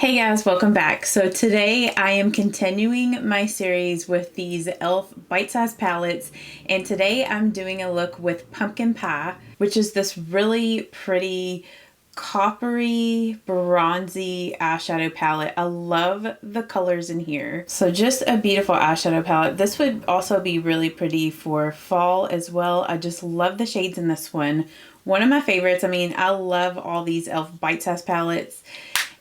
Hey guys, welcome back. So today I am continuing my series with these e.l.f. bite-sized palettes, and today I'm doing a look with Pumpkin Pie, which is this really pretty coppery bronzy eyeshadow palette. I love the colors in here. So just a beautiful eyeshadow palette. This would also be really pretty for fall as well. I just love the shades in this one. One of my favorites. I mean, I love all these e.l.f. bite-sized palettes.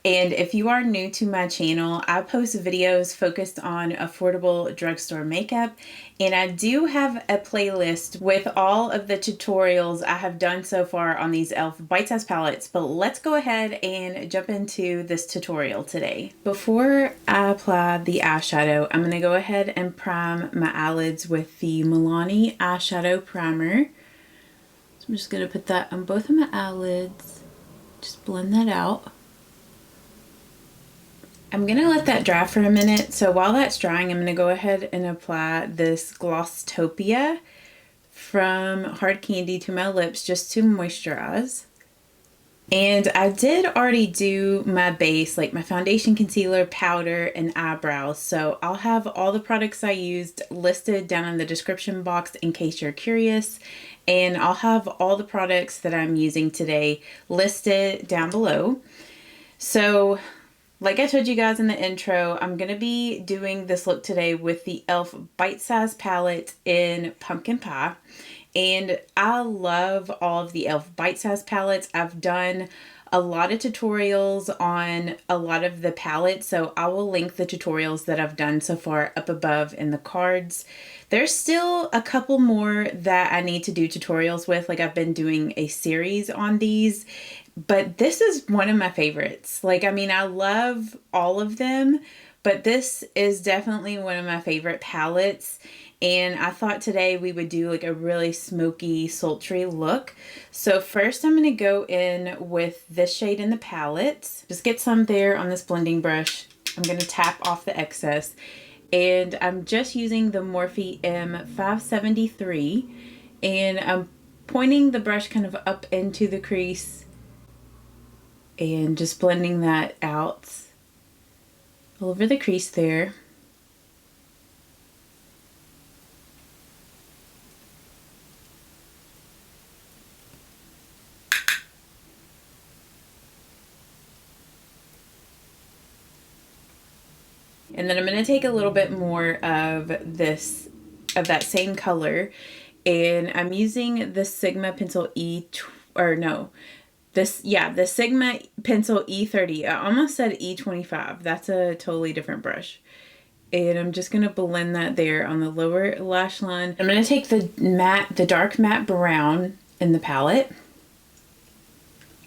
And if you are new to my channel, I post videos focused on affordable drugstore makeup, and I do have a playlist with all of the tutorials I have done so far on these e.l.f. bite-sized palettes. But let's go ahead and jump into this tutorial today. Before I apply the eyeshadow, I'm going to go ahead and prime my eyelids with the Milani Eyeshadow Primer. So I'm just going to put that on both of my eyelids, just blend that out. I'm going to let that dry for a minute. So while that's drying, I'm going to go ahead and apply this Glosstopia from Hard Candy to my lips just to moisturize. And I did already do my base, like my foundation, concealer, powder, and eyebrows. So I'll have all the products I used listed down in the description box in case you're curious. And I'll have all the products that I'm using today listed down below. So like I told you guys in the intro, I'm going to be doing this look today with the e.l.f. bite-sized palette in Pumpkin Pie. And I love all of the e.l.f. bite-sized palettes. I've done a lot of tutorials on a lot of the palettes, so I will link the tutorials that I've done so far up above in the cards. There's still a couple more that I need to do tutorials with, like I've been doing a series on these. But this is one of my favorites. Like, I mean, I love all of them, but this is definitely one of my favorite palettes. And I thought today we would do like a really smoky, sultry look. So first I'm going to go in with this shade in the palette. Just get some there on this blending brush. I'm going to tap off the excess. And I'm just using the Morphe M573. And I'm pointing the brush kind of up into the crease and just blending that out all over the crease there. And then I'm going to take a little bit more of that same color, and I'm using the Sigma pencil the Sigma pencil E30. I almost said E25. That's a totally different brush. And I'm just going to blend that there on the lower lash line. I'm going to take the dark matte brown in the palette,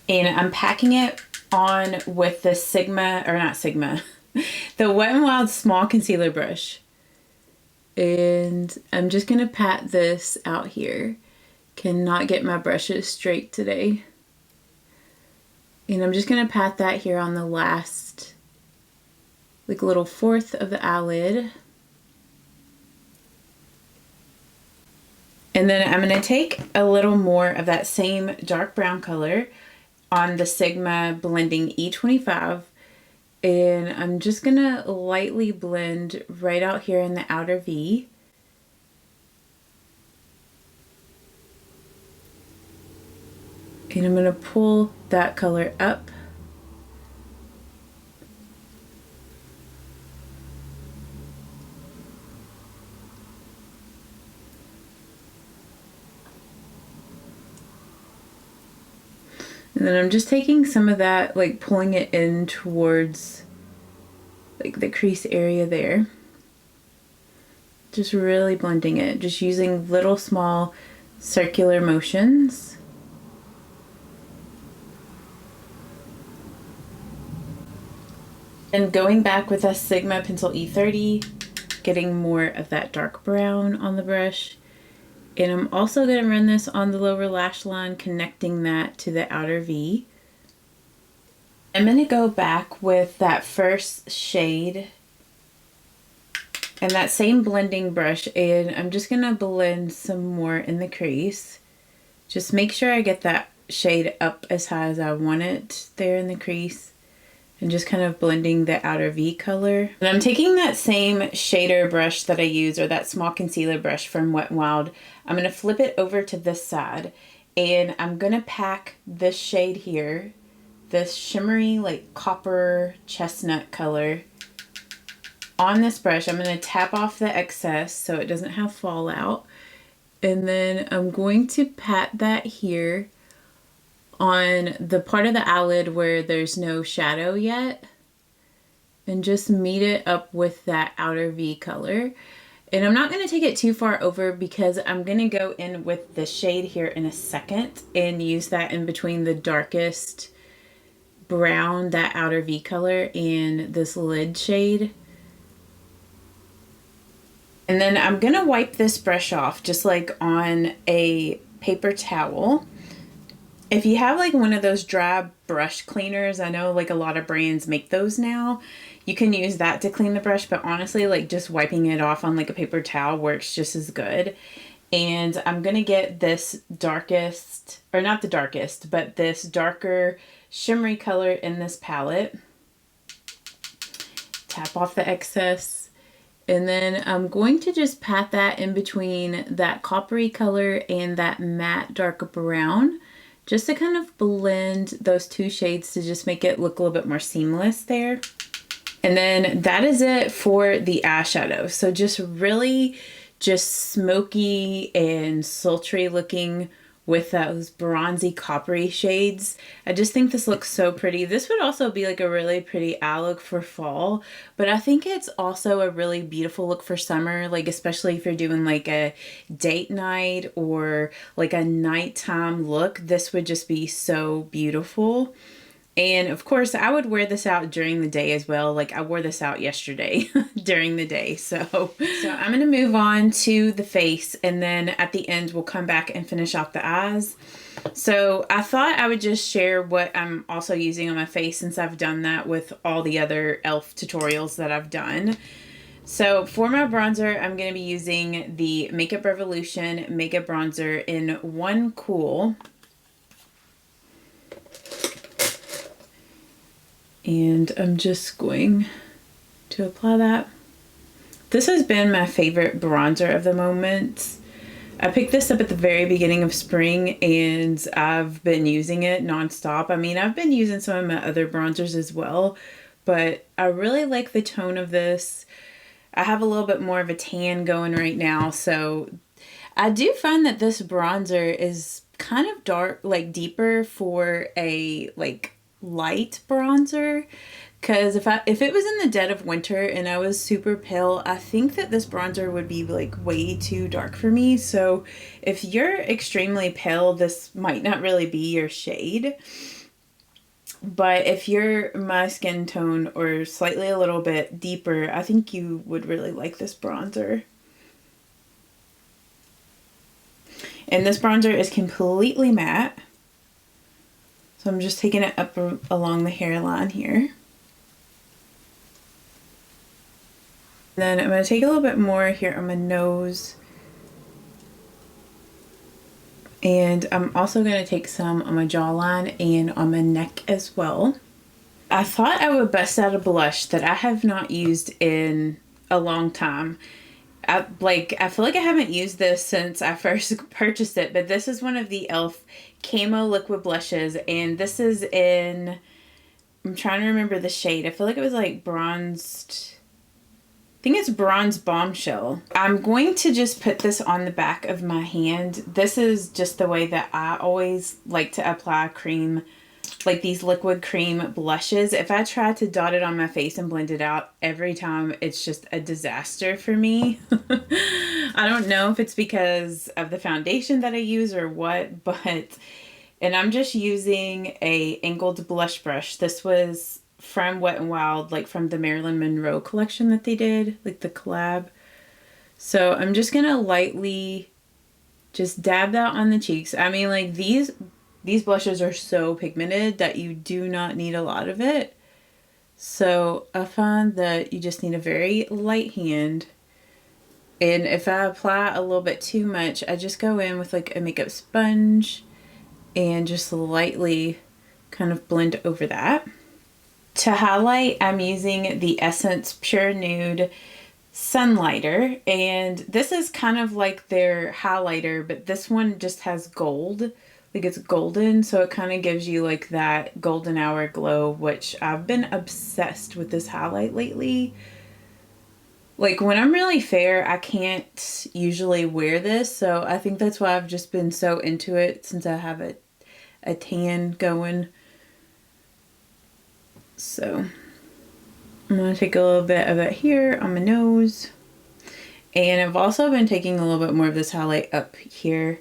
and I'm packing it on with the the Wet n Wild small concealer brush. And I'm just going to pat this out here. Cannot get my brushes straight today. And I'm just going to pat that here on the last, like, little fourth of the eyelid. And then I'm going to take a little more of that same dark brown color on the Sigma blending E25. And I'm just going to lightly blend right out here in the outer V. And I'm going to pull that color up. And then I'm just taking some of that, like pulling it in towards like the crease area there. Just really blending it, just using little small circular motions. And going back with a Sigma pencil E30, getting more of that dark brown on the brush. And I'm also going to run this on the lower lash line, connecting that to the outer V. I'm going to go back with that first shade and that same blending brush, and I'm just going to blend some more in the crease. Just make sure I get that shade up as high as I want it there in the crease. and just kind of blending the outer V color. And I'm taking that same shader brush that I use, or that small concealer brush from Wet n Wild. I'm going to flip it over to this side, and I'm going to pack this shade here, this shimmery like copper chestnut color, on this brush. I'm going to tap off the excess so it doesn't have fallout. And then I'm going to pat that here on the part of the eyelid where there's no shadow yet, and just meet it up with that outer V color. And I'm not going to take it too far over because I'm going to go in with the shade here in a second and use that in between the darkest brown, that outer V color, and this lid shade. And then I'm going to wipe this brush off just like on a paper towel. If you have like one of those dry brush cleaners, I know like a lot of brands make those now, you can use that to clean the brush, but honestly, like just wiping it off on like a paper towel works just as good. And I'm going to get this darkest, or not the darkest, but this darker shimmery color in this palette. Tap off the excess. And then I'm going to just pat that in between that coppery color and that matte darker brown, just to kind of blend those two shades to just make it look a little bit more seamless there. And then that is it for the eyeshadow. So just really just smoky and sultry looking with those bronzy coppery shades. I just think this looks so pretty. This would also be like a really pretty eye look for fall, but I think it's also a really beautiful look for summer, like especially if you're doing like a date night or like a nighttime look. This would just be so beautiful. And of course, I would wear this out during the day as well. Like I wore this out yesterday during the day. So I'm going to move on to the face, and then at the end, we'll come back and finish off the eyes. So I thought I would just share what I'm also using on my face, since I've done that with all the other e.l.f. tutorials that I've done. So for my bronzer, I'm going to be using the Makeup Revolution Makeup Bronzer in One Cool. And I'm just going to apply that. This has been my favorite bronzer of the moment. I picked this up at the very beginning of spring, and I've been using it nonstop. I mean, I've been using some of my other bronzers as well, but I really like the tone of this. I have a little bit more of a tan going right now, so I do find that this bronzer is kind of dark, like deeper for a like light bronzer, because if it was in the dead of winter and I was super pale, I think that this bronzer would be like way too dark for me. So if you're extremely pale, this might not really be your shade. But if you're my skin tone or slightly a little bit deeper, I think you would really like this bronzer. And this bronzer is completely matte. So I'm just taking it up along the hairline here. Then I'm going to take a little bit more here on my nose. And I'm also going to take some on my jawline and on my neck as well. I thought I would bust out a blush that I have not used in a long time. I feel like I haven't used this since I first purchased it, but this is one of the e.l.f. Camo Liquid Blushes, and this is in, I'm trying to remember the shade. I feel like it was like bronzed, I think it's Bronze Bombshell. I'm going to just put this on the back of my hand. This is just the way that I always like to apply cream, like these liquid cream blushes. If I try to dot it on my face and blend it out every time, it's just a disaster for me. I don't know if it's because of the foundation that I use or what, but, and I'm just using a angled blush brush. This was from Wet n Wild, like from the Marilyn Monroe collection that they did, like the collab. So I'm just gonna lightly just dab that on the cheeks. I mean, like these blushes are so pigmented that you do not need a lot of it. So I find that you just need a very light hand. And if I apply a little bit too much, I just go in with like a makeup sponge and just lightly kind of blend over that. To highlight, I'm using the Essence Pure Nude Sunlighter, and this is kind of like their highlighter, but this one just has gold, like it's golden, so it kind of gives you like that golden hour glow, which I've been obsessed with this highlight lately. Like when I'm really fair, I can't usually wear this, so I think that's why I've just been so into it since I have a tan going. So I'm going to take a little bit of it here on my nose. And I've also been taking a little bit more of this highlight up here.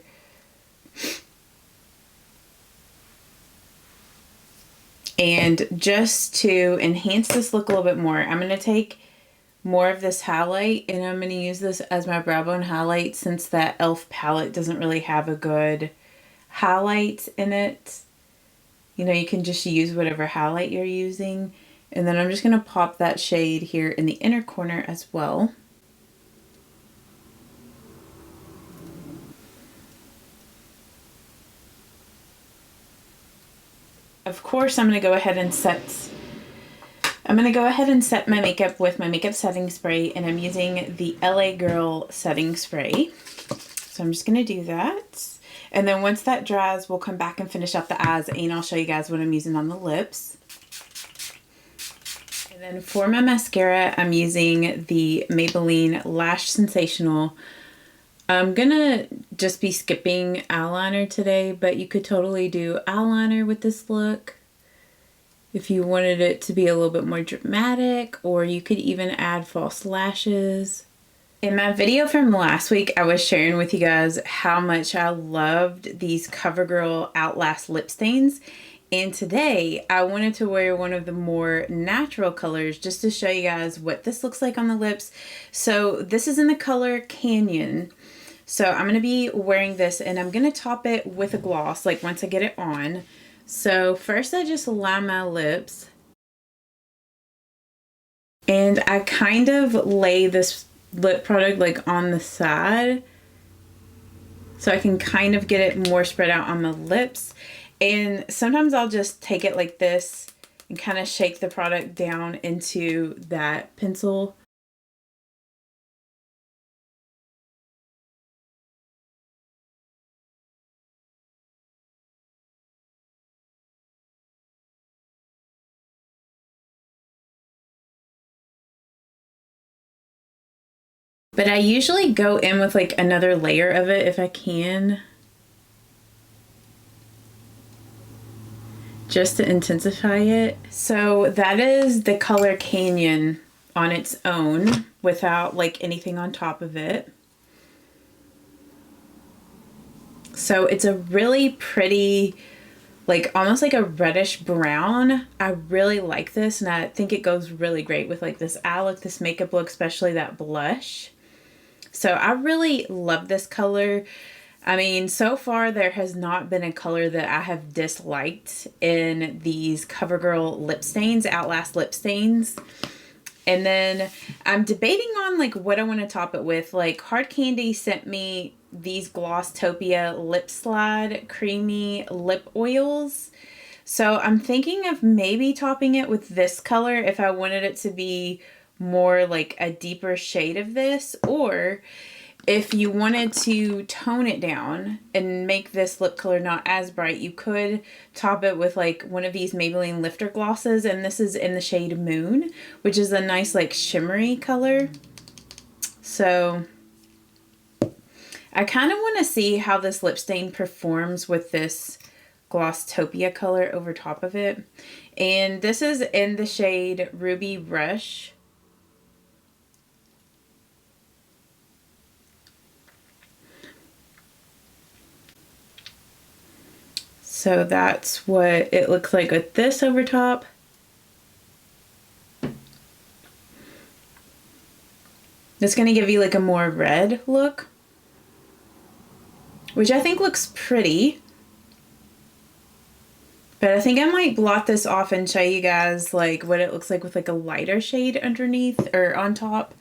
And just to enhance this look a little bit more, I'm going to take more of this highlight and I'm going to use this as my brow bone highlight since that e.l.f. palette doesn't really have a good highlight in it. You know, you can just use whatever highlight you're using. And then I'm just going to pop that shade here in the inner corner as well. Of course, I'm going to go ahead and set my makeup with my makeup setting spray, and I'm using the LA Girl setting spray. So I'm just going to do that. And then once that dries, we'll come back and finish up the eyes, and I'll show you guys what I'm using on the lips. And then for my mascara, I'm using the Maybelline Lash Sensational. I'm gonna just be skipping eyeliner today, but you could totally do eyeliner with this look if you wanted it to be a little bit more dramatic, or you could even add false lashes. In my video from last week, I was sharing with you guys how much I loved these CoverGirl Outlast lip stains. And today I wanted to wear one of the more natural colors just to show you guys what this looks like on the lips. So this is in the color Canyon. So I'm going to be wearing this and I'm going to top it with a gloss, like once I get it on. So first I just line my lips. And I kind of lay this lip product like on the side. So I can kind of get it more spread out on my lips. And sometimes I'll just take it like this and kind of shake the product down into that pencil. But I usually go in with like another layer of it if I can, just to intensify it. So that is the color Canyon on its own without like anything on top of it. So it's a really pretty, like almost like a reddish brown. I really like this and I think it goes really great with like this eye look, this makeup look, especially that blush. So I really love this color. I mean, so far there has not been a color that I have disliked in these CoverGirl lip stains, Outlast lip stains. And then I'm debating on like what I want to top it with. Like Hard Candy sent me these Glosstopia Lip Slide Creamy Lip Oils. So I'm thinking of maybe topping it with this color if I wanted it to be more like a deeper shade of this, or if you wanted to tone it down and make this lip color not as bright, you could top it with like one of these Maybelline Lifter glosses, and this is in the shade Moon, which is a nice like shimmery color. So I kind of want to see how this lip stain performs with this Glosstopia color over top of it. And this is in the shade Ruby Rush. So that's what it looks like with this over top. It's going to give you like a more red look, which I think looks pretty. But I think I might blot this off and show you guys like what it looks like with like a lighter shade underneath or on top.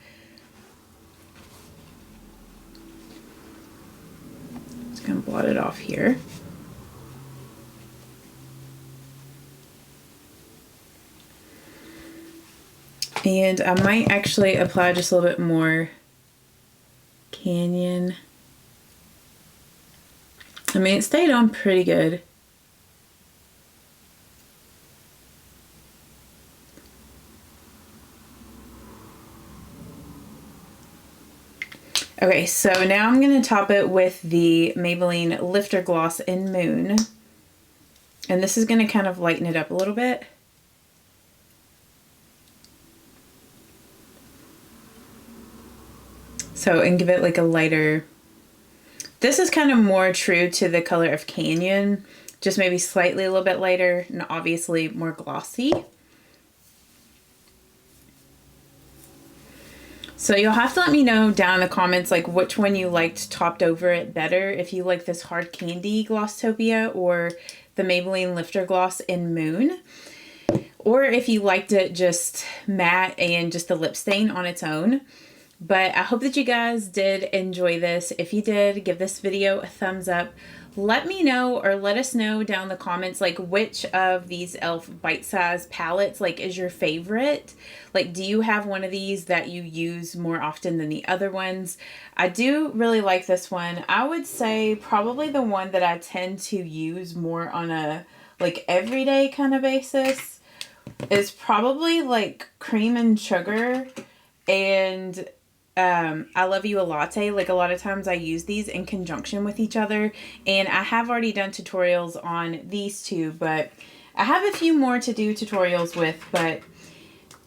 Just going to blot it off here. And I might actually apply just a little bit more Canyon. I mean, it stayed on pretty good. Okay, so now I'm going to top it with the Maybelline Lifter Gloss in Moon. And this is going to kind of lighten it up a little bit. So, and give it like a lighter. This is kind of more true to the color of Canyon, just maybe slightly a little bit lighter and obviously more glossy. So you'll have to let me know down in the comments like which one you liked topped over it better. If you like this Hard Candy Glosstopia or the Maybelline Lifter Gloss in Moon. Or if you liked it just matte and just the lip stain on its own. But I hope that you guys did enjoy this. If you did, give this video a thumbs up. Let me know or let us know down in the comments like which of these e.l.f. bite-sized palettes like is your favorite. Like, do you have one of these that you use more often than the other ones? I do really like this one. I would say probably the one that I tend to use more on a like everyday kind of basis is probably like Cream and Sugar and I Love You a Latte. Like a lot of times I use these in conjunction with each other, and I have already done tutorials on these two, but I have a few more to do tutorials with. But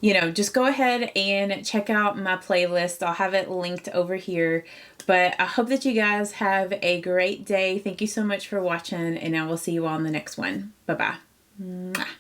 you know, just go ahead and check out my playlist. I'll have it linked over here. But I hope that you guys have a great day. Thank you so much for watching, and I will see you all in the next one. Bye-bye.